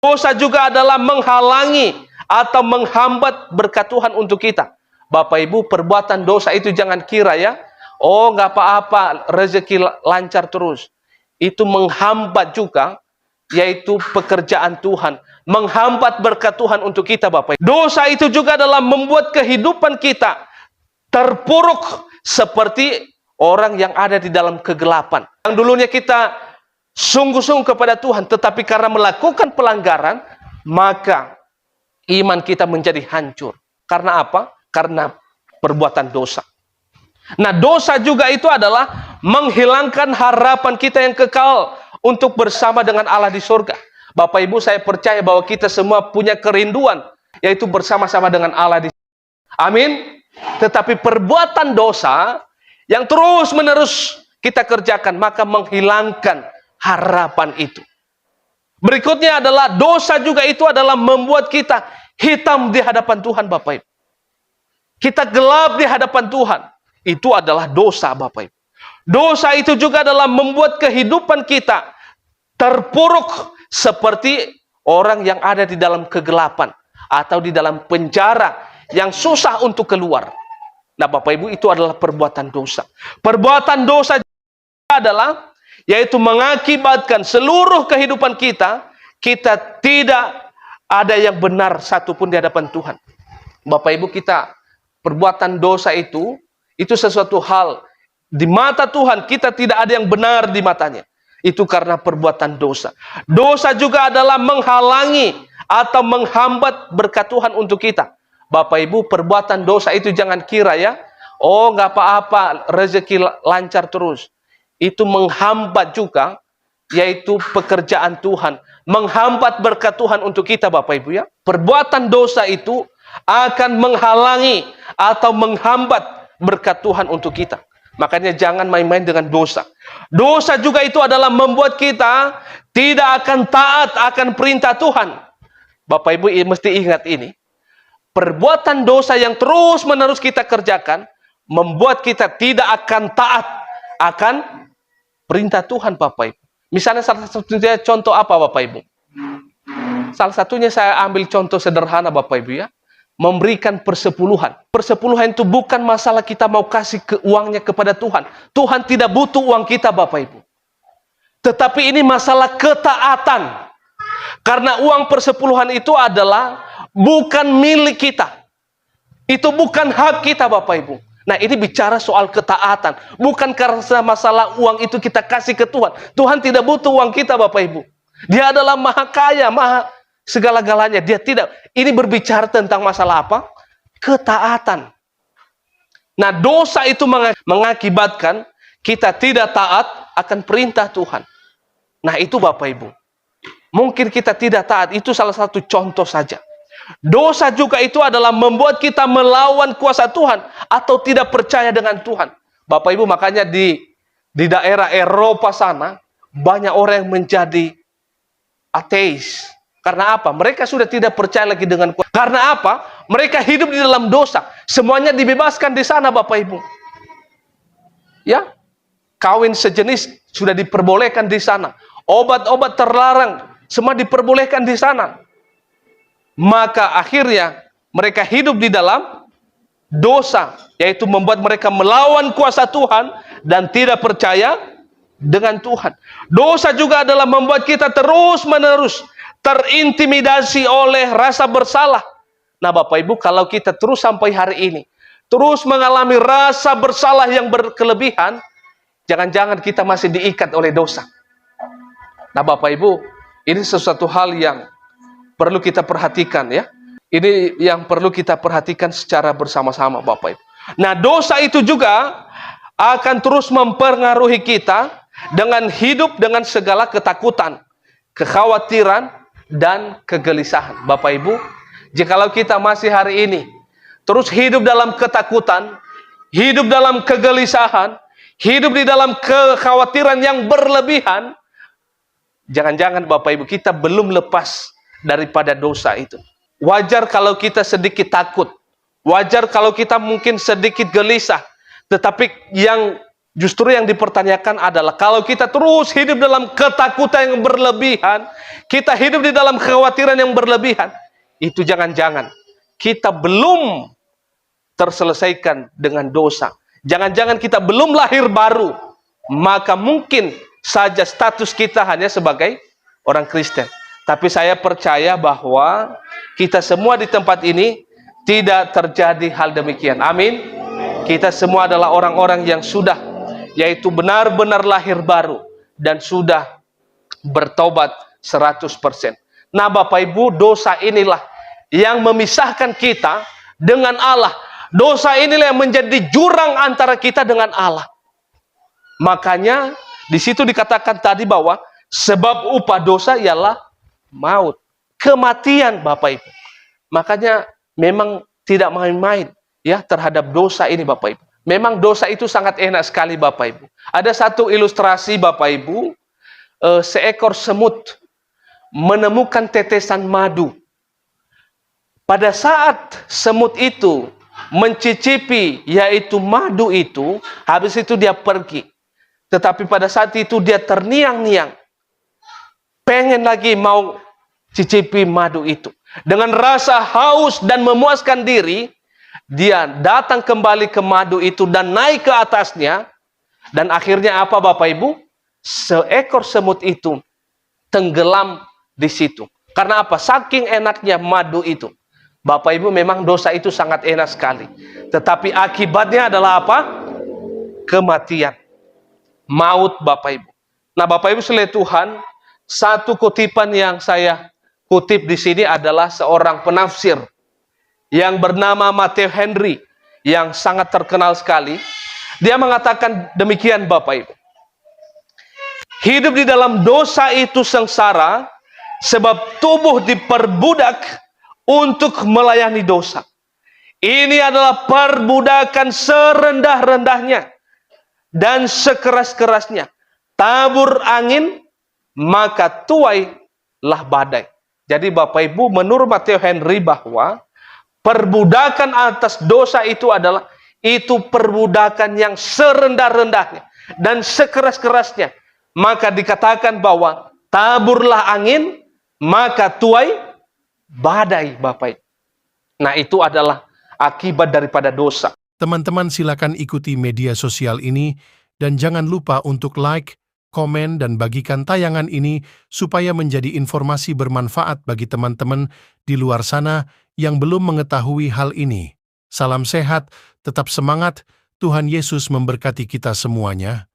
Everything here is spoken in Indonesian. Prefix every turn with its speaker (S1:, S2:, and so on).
S1: Dosa juga adalah menghalangi atau menghambat berkat Tuhan untuk kita. Bapak Ibu, perbuatan dosa itu jangan kira ya, oh nggak apa-apa, rezeki lancar terus. Itu menghambat juga, yaitu pekerjaan Tuhan. Menghambat berkat Tuhan untuk kita, Bapak Ibu. Dosa itu juga adalah membuat kehidupan kita terpuruk seperti orang yang ada di dalam kegelapan. Yang dulunya kita sungguh-sungguh kepada Tuhan, tetapi karena melakukan pelanggaran, maka iman kita menjadi hancur. Karena apa? Karena perbuatan dosa. Nah, dosa juga itu adalah menghilangkan harapan kita yang kekal untuk bersama dengan Allah di surga. Bapak Ibu, saya percaya bahwa kita semua punya kerinduan, yaitu bersama-sama dengan Allah di surga. Amin. Tetapi perbuatan dosa yang terus-menerus kita kerjakan, maka menghilangkan harapan itu. Berikutnya adalah dosa juga itu adalah membuat kita hitam di hadapan Tuhan, Bapak Ibu. Kita gelap di hadapan Tuhan. Itu adalah dosa, Bapak Ibu. Dosa itu juga adalah membuat kehidupan kita terpuruk seperti orang yang ada di dalam kegelapan atau di dalam penjara yang susah untuk keluar. Nah, Bapak Ibu, itu adalah perbuatan dosa. Perbuatan dosa adalah yaitu mengakibatkan seluruh kehidupan kita tidak ada yang benar satupun di hadapan Tuhan. Bapak Ibu, perbuatan dosa itu sesuatu hal di mata Tuhan, kita tidak ada yang benar di matanya. Itu karena perbuatan dosa. Dosa juga adalah menghalangi atau menghambat berkat Tuhan untuk kita. Bapak Ibu, perbuatan dosa itu jangan kira ya, oh nggak apa-apa, rezeki lancar terus. Itu menghambat juga, yaitu pekerjaan Tuhan. Menghambat berkat Tuhan untuk kita, Bapak Ibu ya. Perbuatan dosa itu akan menghalangi atau menghambat berkat Tuhan untuk kita. Makanya jangan main-main dengan dosa. Dosa juga itu adalah membuat kita tidak akan taat akan perintah Tuhan. Bapak Ibu mesti ingat ini. Perbuatan dosa yang terus-menerus kita kerjakan membuat kita tidak akan taat akan perintah Tuhan, Bapak Ibu. Misalnya salah satunya contoh apa, Bapak Ibu? Salah satunya saya ambil contoh sederhana, Bapak Ibu ya. Memberikan persepuluhan. Persepuluhan itu bukan masalah kita mau kasih uangnya kepada Tuhan. Tuhan tidak butuh uang kita, Bapak Ibu. Tetapi ini masalah ketaatan. Karena uang persepuluhan itu adalah bukan milik kita. Itu bukan hak kita, Bapak Ibu. Nah, ini bicara soal ketaatan. Bukan karena masalah uang itu kita kasih ke Tuhan. Tuhan tidak butuh uang kita, Bapak Ibu. Dia adalah maha kaya, maha segala-galanya. Dia tidak. Ini berbicara tentang masalah apa? Ketaatan. Nah, dosa itu mengakibatkan kita tidak taat akan perintah Tuhan. Nah, itu Bapak Ibu. Mungkin kita tidak taat, itu salah satu contoh saja. Dosa juga itu adalah membuat kita melawan kuasa Tuhan atau tidak percaya dengan Tuhan. Bapak Ibu, makanya di daerah Eropa sana banyak orang yang menjadi ateis. Karena apa? Mereka sudah tidak percaya lagi dengan kuasa. Karena apa? Mereka hidup di dalam dosa. Semuanya dibebaskan di sana, Bapak Ibu. Ya, kawin sejenis sudah diperbolehkan di sana. Obat-obat terlarang semua diperbolehkan di sana. Maka akhirnya mereka hidup di dalam dosa, yaitu membuat mereka melawan kuasa Tuhan dan tidak percaya dengan Tuhan. Dosa juga adalah membuat kita terus-menerus terintimidasi oleh rasa bersalah. Nah, Bapak Ibu, kalau kita terus sampai hari ini terus mengalami rasa bersalah yang berkelebihan, jangan-jangan kita masih diikat oleh dosa. Nah, Bapak Ibu, ini sesuatu hal yang perlu kita perhatikan ya. Ini yang perlu kita perhatikan secara bersama-sama, Bapak Ibu. Nah, dosa itu juga akan terus mempengaruhi kita dengan hidup dengan segala ketakutan, kekhawatiran, dan kegelisahan. Bapak Ibu, jikalau kita masih hari ini terus hidup dalam ketakutan, hidup dalam kegelisahan, hidup di dalam kekhawatiran yang berlebihan, jangan-jangan Bapak Ibu kita belum lepas daripada dosa itu. Wajar kalau kita sedikit takut, wajar kalau kita mungkin sedikit gelisah, tetapi yang Justru yang dipertanyakan adalah kalau kita terus hidup dalam ketakutan yang berlebihan, kita hidup di dalam kekhawatiran yang berlebihan, itu jangan-jangan kita belum terselesaikan dengan dosa. Jangan-jangan kita belum lahir baru, maka mungkin saja status kita hanya sebagai orang Kristen. Tapi saya percaya bahwa kita semua di tempat ini tidak terjadi hal demikian. Amin. Kita semua adalah orang-orang yang sudah, yaitu benar-benar lahir baru dan sudah bertobat 100%. Nah, Bapak Ibu, dosa inilah yang memisahkan kita dengan Allah. Dosa inilah yang menjadi jurang antara kita dengan Allah. Makanya di situ dikatakan tadi bahwa sebab upah dosa ialah maut, kematian, Bapak Ibu. Makanya memang tidak main-main ya terhadap dosa ini, Bapak Ibu. Memang dosa itu sangat enak sekali, Bapak Ibu. Ada satu ilustrasi, Bapak Ibu, seekor semut menemukan tetesan madu. Pada saat semut itu mencicipi yaitu madu itu, habis itu dia pergi. Tetapi pada saat itu dia terniang-niang, pengen lagi mau cicipi madu itu. Dengan rasa haus dan memuaskan diri, dia datang kembali ke madu itu dan naik ke atasnya. Dan akhirnya apa, Bapak Ibu? Seekor semut itu tenggelam di situ. Karena apa? Saking enaknya madu itu. Bapak Ibu, memang dosa itu sangat enak sekali. Tetapi akibatnya adalah apa? Kematian. Maut, Bapak Ibu. Nah, Bapak Ibu sekalian Tuhan, satu kutipan yang saya kutip di sini adalah seorang penafsir yang bernama Matthew Henry, yang sangat terkenal sekali. Dia mengatakan demikian, Bapak Ibu. Hidup di dalam dosa itu sengsara, sebab tubuh diperbudak untuk melayani dosa. Ini adalah perbudakan serendah-rendahnya dan sekeras-kerasnya. Tabur angin, maka tuailah badai. Jadi Bapak Ibu, menurut Matthew Henry bahwa perbudakan atas dosa itu adalah perbudakan yang serendah-rendahnya dan sekeras-kerasnya. Maka dikatakan bahwa taburlah angin, maka tuai badai, Bapak Ibu. Nah, itu adalah akibat daripada dosa.
S2: Teman-teman silakan ikuti media sosial ini dan jangan lupa untuk like, komen, dan bagikan tayangan ini supaya menjadi informasi bermanfaat bagi teman-teman di luar sana yang belum mengetahui hal ini. Salam sehat, tetap semangat, Tuhan Yesus memberkati kita semuanya.